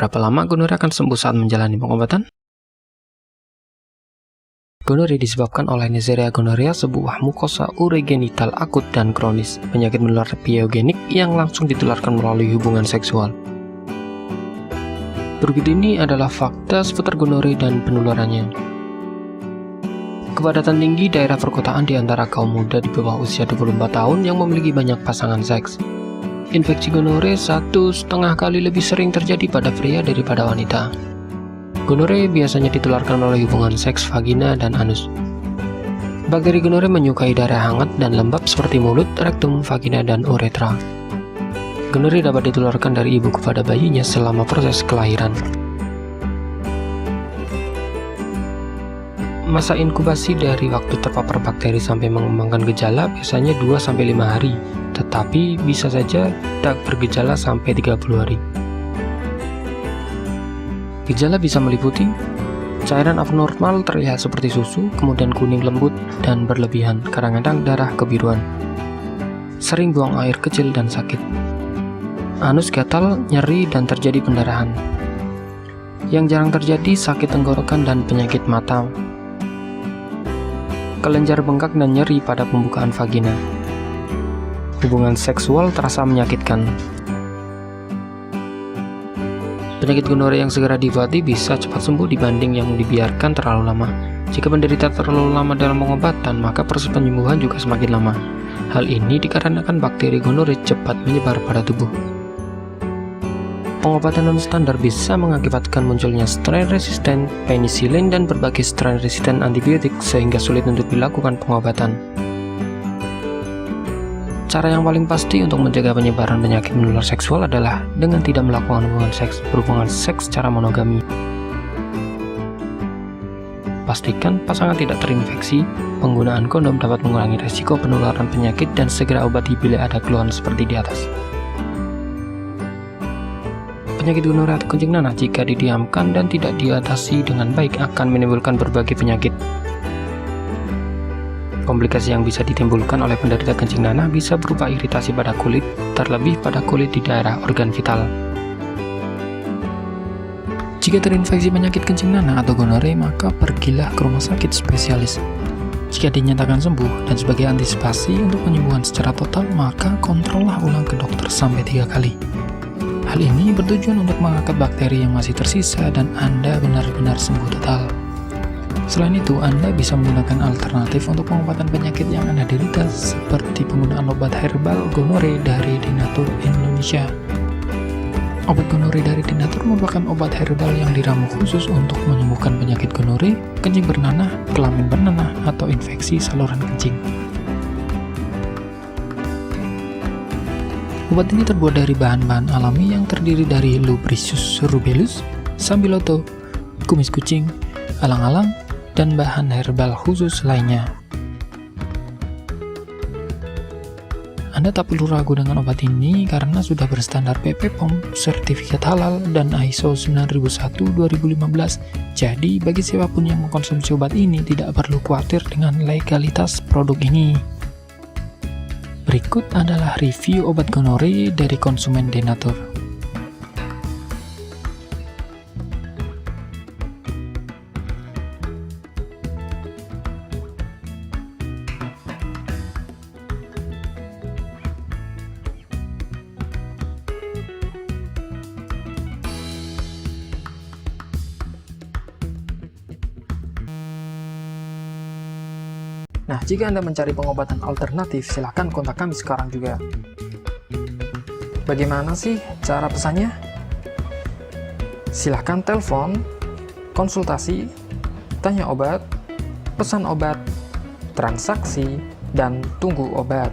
Berapa lama gonorea akan sembuh saat menjalani pengobatan? Gonorea disebabkan oleh Neisseria gonorrhea, sebuah mukosa urogenital akut dan kronis, penyakit menular pyogenik yang langsung ditularkan melalui hubungan seksual. Berikut ini adalah fakta seputar gonorea dan penularannya. Kepadatan tinggi daerah perkotaan di antara kaum muda di bawah usia 24 tahun yang memiliki banyak pasangan seks. Infeksi gonorea 1,5 kali lebih sering terjadi pada pria daripada wanita. Gonorea biasanya ditularkan melalui hubungan seks vagina dan anus. Bakteri gonorea menyukai darah hangat dan lembab seperti mulut, rektum, vagina, dan uretra. Gonorea dapat ditularkan dari ibu kepada bayinya selama proses kelahiran. Masa inkubasi dari waktu terpapar bakteri sampai mengembangkan gejala biasanya 2-5 hari, tetapi bisa saja tak bergejala sampai 30 hari. Gejala bisa meliputi cairan abnormal terlihat seperti susu, kemudian kuning lembut dan berlebihan, kadang-kadang darah kebiruan. Sering buang air kecil dan sakit. Anus gatal, nyeri, dan terjadi pendarahan. Yang jarang terjadi sakit tenggorokan dan penyakit mata. Kelenjar bengkak dan nyeri pada pembukaan vagina. Hubungan seksual terasa menyakitkan. Penyakit gonorea yang segera diobati bisa cepat sembuh dibanding yang dibiarkan terlalu lama. Jika penderita terlalu lama dalam pengobatan, maka proses penyembuhan juga semakin lama. Hal ini dikarenakan bakteri gonorea cepat menyebar pada tubuh. Pengobatan non-standar bisa mengakibatkan munculnya strain resisten penisilin dan berbagai strain resisten antibiotik sehingga sulit untuk dilakukan pengobatan. Cara yang paling pasti untuk mencegah penyebaran penyakit menular seksual adalah dengan tidak melakukan berhubungan seks secara monogami. Pastikan pasangan tidak terinfeksi. Penggunaan kondom dapat mengurangi resiko penularan penyakit dan segera obati bila ada keluhan seperti di atas. Penyakit gonorea atau kencing nanah jika didiamkan dan tidak diatasi dengan baik akan menimbulkan berbagai penyakit. Komplikasi yang bisa ditimbulkan oleh penderita kencing nanah bisa berupa iritasi pada kulit, terlebih pada kulit di daerah organ vital. Jika terinfeksi penyakit kencing nanah atau gonorea, maka pergilah ke rumah sakit spesialis. Jika dinyatakan sembuh dan sebagai antisipasi untuk penyembuhan secara total, maka kontrollah ulang ke dokter sampai 3 kali. Hal ini bertujuan untuk mengangkat bakteri yang masih tersisa dan Anda benar-benar sembuh total. Selain itu, Anda bisa menggunakan alternatif untuk pengobatan penyakit yang Anda derita seperti penggunaan obat herbal gonorea dari Denatur Indonesia. Obat gonorea dari Denatur merupakan obat herbal yang diramu khusus untuk menyembuhkan penyakit gonorea, kencing bernanah, kelamin bernanah, atau infeksi saluran kencing. Obat ini terbuat dari bahan-bahan alami yang terdiri dari Lubricius rubellus, sambiloto, kumis kucing, alang-alang, dan bahan herbal khusus lainnya. Anda tak perlu ragu dengan obat ini karena sudah berstandar PP POM, sertifikat halal, dan ISO 9001-2015. Jadi, bagi siapapun yang mengkonsumsi obat ini tidak perlu khawatir dengan legalitas produk ini. Berikut adalah review obat gonorea dari konsumen Denatur. Nah, jika Anda mencari pengobatan alternatif, silahkan kontak kami sekarang juga. Bagaimana sih cara pesannya? Silahkan telepon, konsultasi, tanya obat, pesan obat, transaksi, dan tunggu obat.